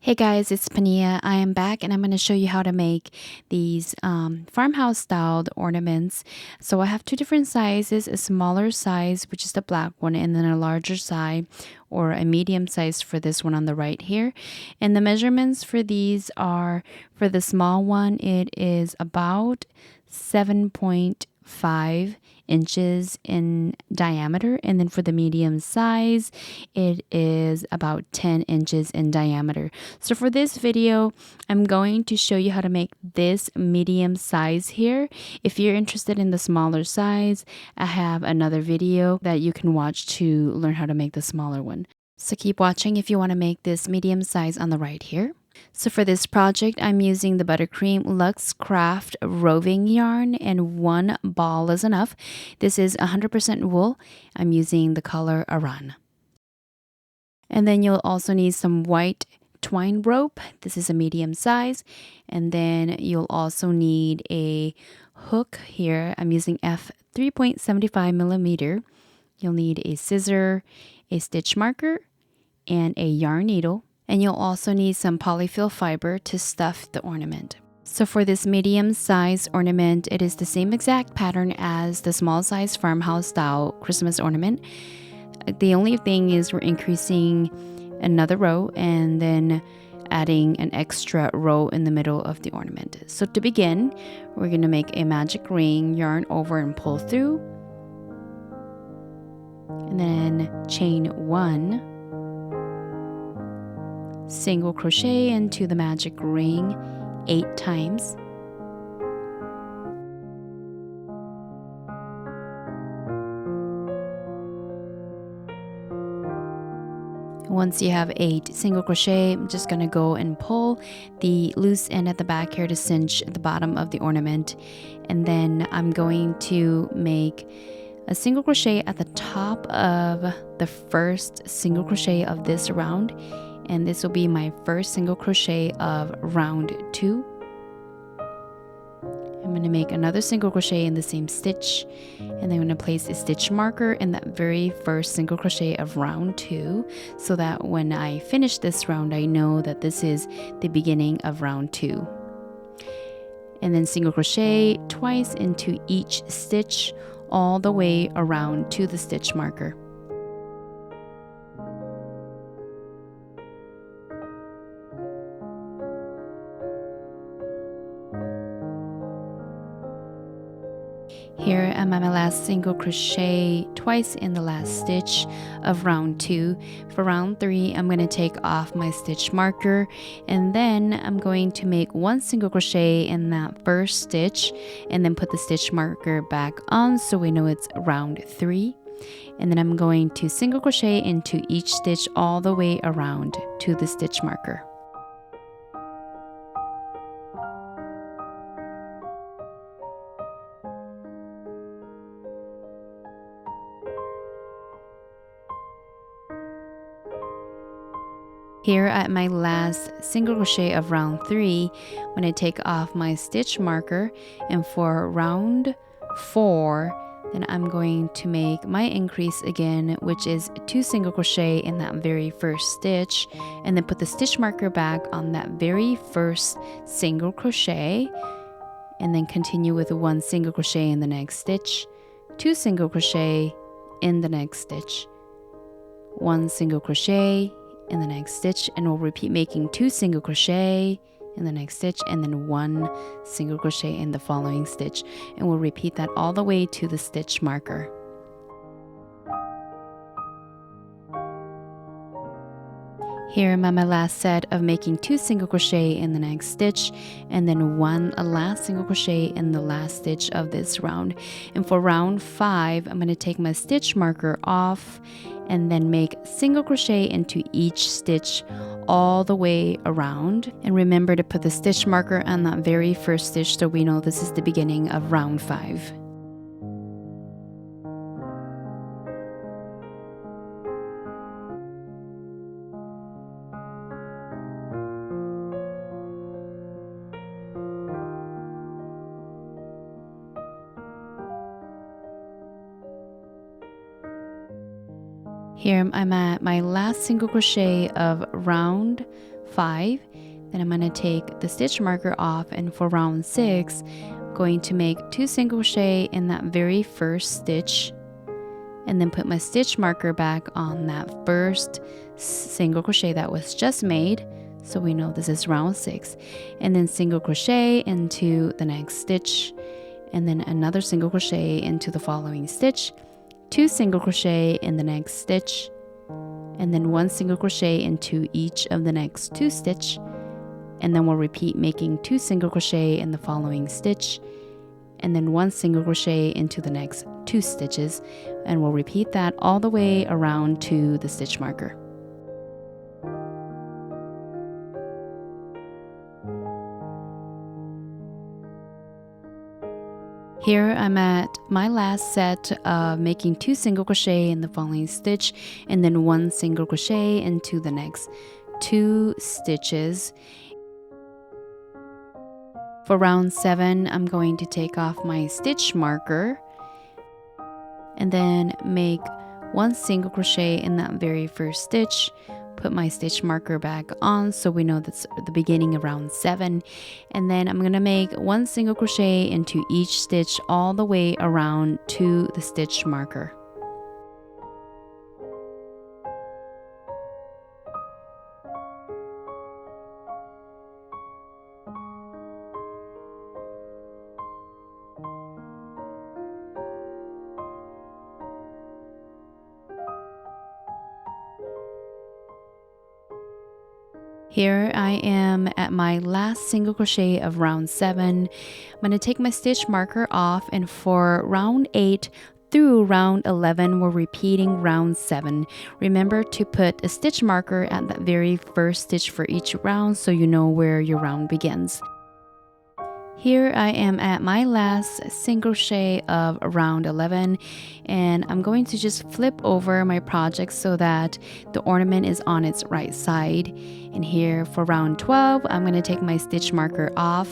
Hey guys, it's Pania. I am back and I'm going to show you how to make these farmhouse styled ornaments. So I have two different sizes, a smaller size, which is the black one, and then a larger size or a medium size for this one on the right here. And the measurements for these are, for the small one, it is about 7.5 inches in diameter, and then for the medium size it is about 10 inches in diameter. So for this video I'm going to show you how to make this medium size here. If you're interested in the smaller size, I have another video that you can watch to learn how to make the smaller one. So keep watching if you want to make this medium size on the right here. So for this project, I'm using the Buttercream Luxe Craft roving yarn, and one ball is enough. This is 100% wool. I'm using the color Aran. And then you'll also need some white twine rope. This is a medium size. And then you'll also need a hook here. I'm using F 3.75 millimeter. You'll need a scissor, a stitch marker, and a yarn needle. And you'll also need some polyfill fiber to stuff the ornament. So for this medium size ornament, it is the same exact pattern as the small size farmhouse style Christmas ornament. The only thing is we're increasing another row and then adding an extra row in the middle of the ornament. So to begin, we're going to make a magic ring, yarn over and pull through, and then chain 1, single crochet into the magic ring 8 times. Once you have 8 single crochet, I'm just going to go and pull the loose end at the back here to cinch the bottom of the ornament. And then I'm going to make a single crochet at the top of the first single crochet of this round. And this will be my first single crochet of round 2. I'm going to make another single crochet in the same stitch, and then I'm going to place a stitch marker in that very first single crochet of round 2, so that when I finish this round I know that this is the beginning of round 2. And then single crochet twice into each stitch all the way around to the stitch marker. Here I'm at my last single crochet twice in the last stitch of round 2. For round 3, I'm going to take off my stitch marker, and then I'm going to make 1 single crochet in that first stitch and then put the stitch marker back on so we know it's round 3. And then I'm going to single crochet into each stitch all the way around to the stitch marker. Here at my last single crochet of round 3, when I take off my stitch marker, and for round 4, then I'm going to make my increase again, which is 2 single crochet in that very first stitch, and then put the stitch marker back on that very first single crochet, and then continue with 1 single crochet in the next stitch, 2 single crochet in the next stitch, 1 single crochet in the next stitch, and we'll repeat making 2 single crochet in the next stitch and then 1 single crochet in the following stitch, and we'll repeat that all the way to the stitch marker. Here I'm at my last set of making 2 single crochet in the next stitch and then 1 last single crochet in the last stitch of this round. And for round 5, I'm going to take my stitch marker off and then make single crochet into each stitch all the way around. And remember to put the stitch marker on that very first stitch so we know this is the beginning of round 5. Here I'm at my last single crochet of round 5. Then I'm going to take the stitch marker off, and for round 6 I'm going to make 2 single crochet in that very first stitch, and then put my stitch marker back on that first single crochet that was just made, so we know this is round 6, and then single crochet into the next stitch, and then another single crochet into the following stitch, 2 single crochet in the next stitch, and then 1 single crochet into each of the next 2 stitch, and then we'll repeat making 2 single crochet in the following stitch, and then 1 single crochet into the next 2 stitches, and we'll repeat that all the way around to the stitch marker. Here I'm at my last set of making 2 single crochet in the following stitch, and then 1 single crochet into the next 2 stitches. For round 7, I'm going to take off my stitch marker and then make 1 single crochet in that very first stitch, put my stitch marker back on so we know that's the beginning of round 7, and then I'm going to make 1 single crochet into each stitch all the way around to the stitch marker. Here I am at my last single crochet of round 7. I'm going to take my stitch marker off, and for round 8 through round 11 we're repeating round 7. Remember to put a stitch marker at that very first stitch for each round so you know where your round begins. Here I am at my last single crochet of round 11, and I'm going to just flip over my project so that the ornament is on its right side. And here for round 12, I'm going to take my stitch marker off.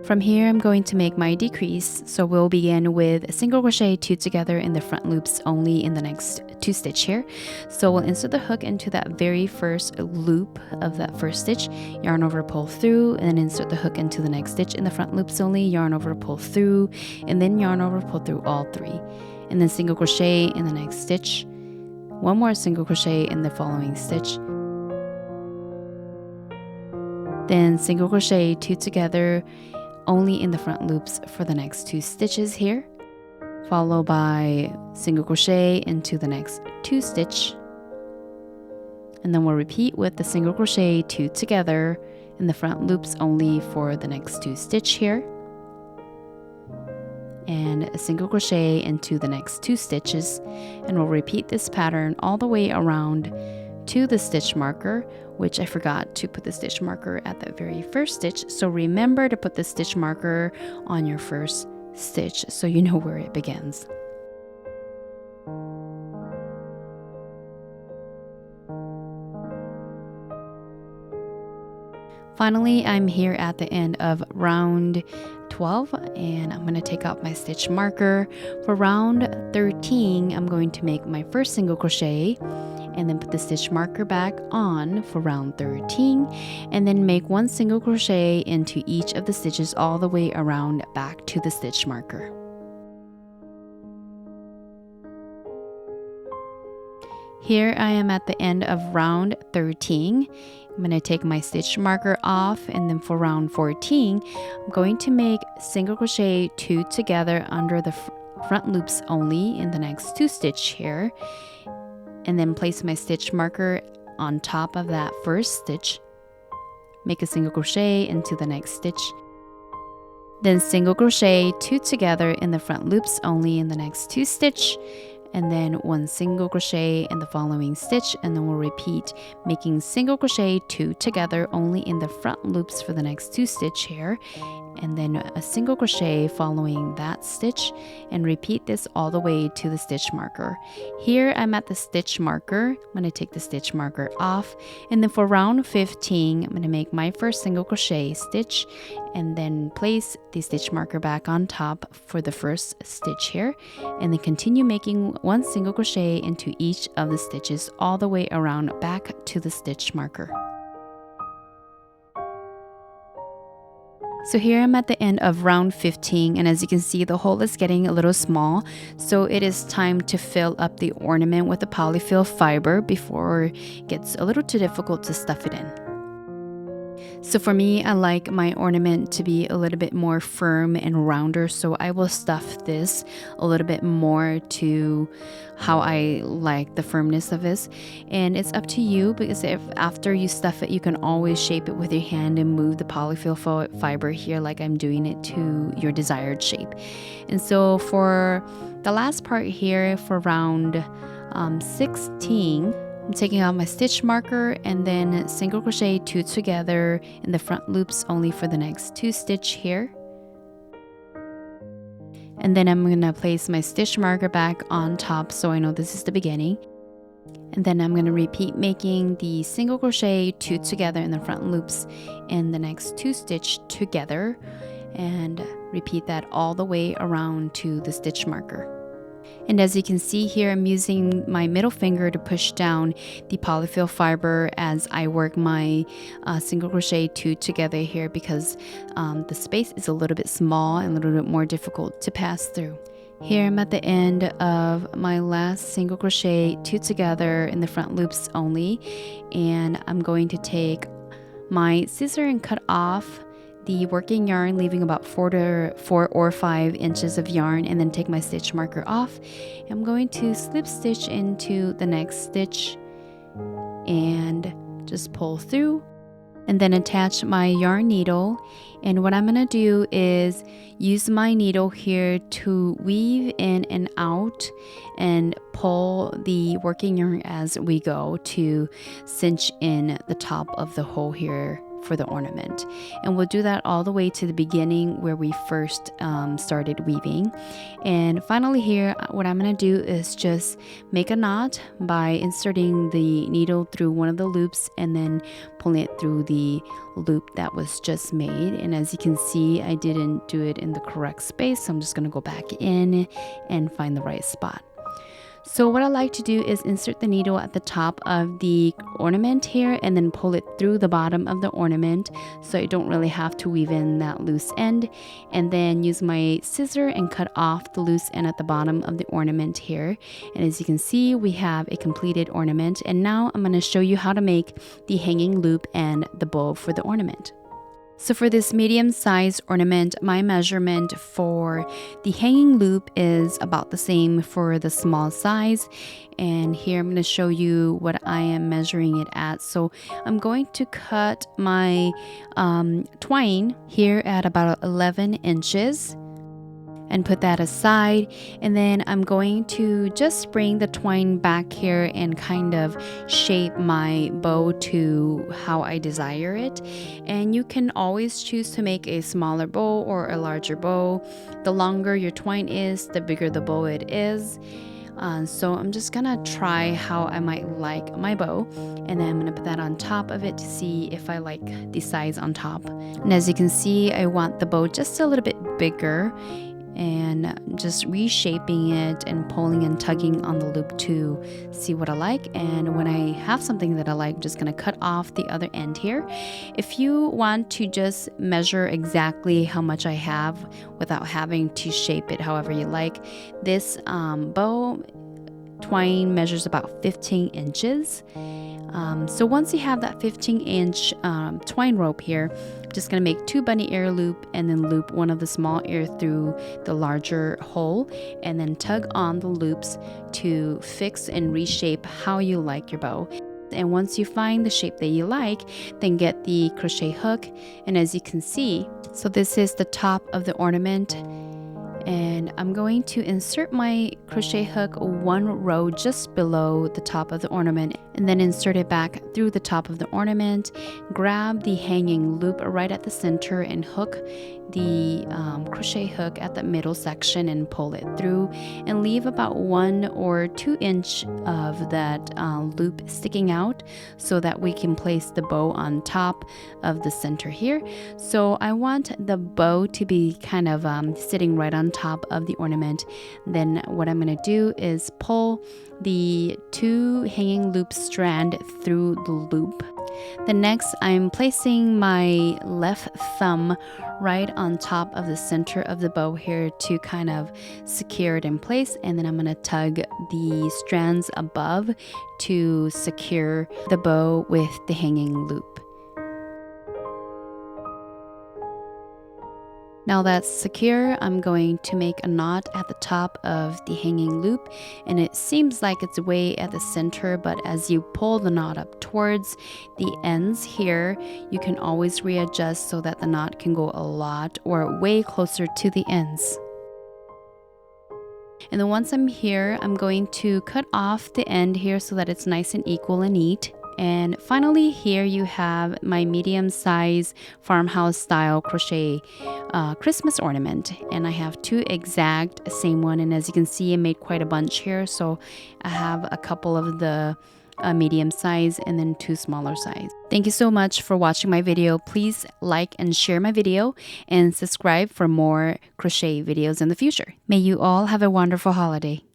From here, I'm going to make my decrease. So we'll begin with a single crochet 2 together in the front loops only in the next 2 stitch here. So we'll insert the hook into that very first loop of that first stitch, yarn over, pull through, and then insert the hook into the next stitch in the front loops only, yarn over, pull through, and then yarn over, pull through all 3. And then single crochet in the next stitch, 1 more single crochet in the following stitch, then single crochet 2 together only in the front loops for the next 2 stitches here, followed by single crochet into the next 2 stitch, and then we'll repeat with the single crochet 2 together in the front loops only for the next 2 stitch here, and a single crochet into the next 2 stitches, and we'll repeat this pattern all the way around to the stitch marker, which I forgot to put the stitch marker at the very first stitch. So remember to put the stitch marker on your first stitch so you know where it begins. Finally, I'm here at the end of round 12, and I'm going to take out my stitch marker. For round 13, I'm going to make my first single crochet and then put the stitch marker back on for round 13, and then make 1 single crochet into each of the stitches all the way around back to the stitch marker. Here I am at the end of round 13. I'm going to take my stitch marker off, and then for round 14, I'm going to make single crochet 2 together under the front loops only in the next 2 stitch here, and then place my stitch marker on top of that first stitch, make a single crochet into the next stitch, then single crochet 2 together in the front loops only in the next 2 stitch, and then 1 single crochet in the following stitch, and then we'll repeat making single crochet 2 together only in the front loops for the next 2 stitch here, and then a single crochet following that stitch, and repeat this all the way to the stitch marker. Here I'm at the stitch marker. I'm going to take the stitch marker off, and then for round 15 I'm going to make my first single crochet stitch and then place the stitch marker back on top for the first stitch here, and then continue making one single crochet into each of the stitches all the way around back to the stitch marker. So here I'm at the end of round 15, and as you can see, the hole is getting a little small, so it is time to fill up the ornament with the polyfill fiber before it gets a little too difficult to stuff it in. So for me, I like my ornament to be a little bit more firm and rounder, so I will stuff this a little bit more to how I like the firmness of this. And it's up to you, because if after you stuff it, you can always shape it with your hand and move the polyfill fiber here like I'm doing it to your desired shape. And so for the last part here, for round 16, I'm taking out my stitch marker and then single crochet 2 together in the front loops only for the next 2 stitch here. And then I'm going to place my stitch marker back on top so I know this is the beginning. And then I'm going to repeat making the single crochet 2 together in the front loops in the next 2 stitch together, and repeat that all the way around to the stitch marker. And as you can see here, I'm using my middle finger to push down the polyfill fiber as I work my single crochet 2 together here, because the space is a little bit small and a little bit more difficult to pass through. Here I'm at the end of my last single crochet 2 together in the front loops only, and I'm going to take my scissor and cut off the working yarn, leaving about 4 or 5 inches of yarn, and then take my stitch marker off. I'm going to slip stitch into the next stitch and just pull through, and then attach my yarn needle. And what I'm going to do is use my needle here to weave in and out and pull the working yarn as we go to cinch in the top of the hole here for the ornament. And we'll do that all the way to the beginning where we first started weaving. And finally here, what I'm going to do is just make a knot by inserting the needle through one of the loops and then pulling it through the loop that was just made. And as you can see, I didn't do it in the correct space, so I'm just going to go back in and find the right spot. So what I like to do is insert the needle at the top of the ornament here and then pull it through the bottom of the ornament, so I don't really have to weave in that loose end, and then use my scissor and cut off the loose end at the bottom of the ornament here. And as you can see, we have a completed ornament, and now I'm going to show you how to make the hanging loop and the bow for the ornament. So for this medium-sized ornament, my measurement for the hanging loop is about the same for the small size. And here I'm going to show you what I am measuring it at. So I'm going to cut my twine here at about 11 inches. And put that aside, and then I'm going to just bring the twine back here and kind of shape my bow to how I desire it. And you can always choose to make a smaller bow or a larger bow. The longer your twine is, the bigger the bow it is. So I'm just gonna try how I might like my bow, and then I'm gonna put that on top of it to see if I like the size on top. And as you can see, I want the bow just a little bit bigger, and just reshaping it and pulling and tugging on the loop to see what I like. And when I have something that I like, I'm just going to cut off the other end here. If you want to just measure exactly how much I have without having to shape it however you like, this bow twine measures about 15 inches. So once you have that 15-inch twine rope here, I'm just going to make 2 bunny ear loop and then loop one of the small ear through the larger hole, and then tug on the loops to fix and reshape how you like your bow. And once you find the shape that you like, then get the crochet hook. And as you can see, so this is the top of the ornament. And I'm going to insert my crochet hook one row just below the top of the ornament, and then insert it back through the top of the ornament. Grab the hanging loop right at the center and hook the crochet hook at the middle section and pull it through, and leave about 1 or 2 inch of that loop sticking out so that we can place the bow on top of the center here. So I want the bow to be kind of sitting right on top of the ornament. Then what I'm going to do is pull the 2 hanging loop strand through the loop. Then next, I'm placing my left thumb right on top of the center of the bow here to kind of secure it in place, and then I'm going to tug the strands above to secure the bow with the hanging loop. Now that's secure, I'm going to make a knot at the top of the hanging loop, and it seems like it's way at the center, but as you pull the knot up towards the ends here, you can always readjust so that the knot can go a lot or way closer to the ends. And then once I'm here, I'm going to cut off the end here so that it's nice and equal and neat. And finally, here you have my medium size farmhouse style crochet Christmas ornament, and I have 2 exact same one, and as you can see, I made quite a bunch here, so I have a couple of the medium size and then 2 smaller size. Thank you so much for watching my video. Please like and share my video and subscribe for more crochet videos in the future. May you all have a wonderful holiday.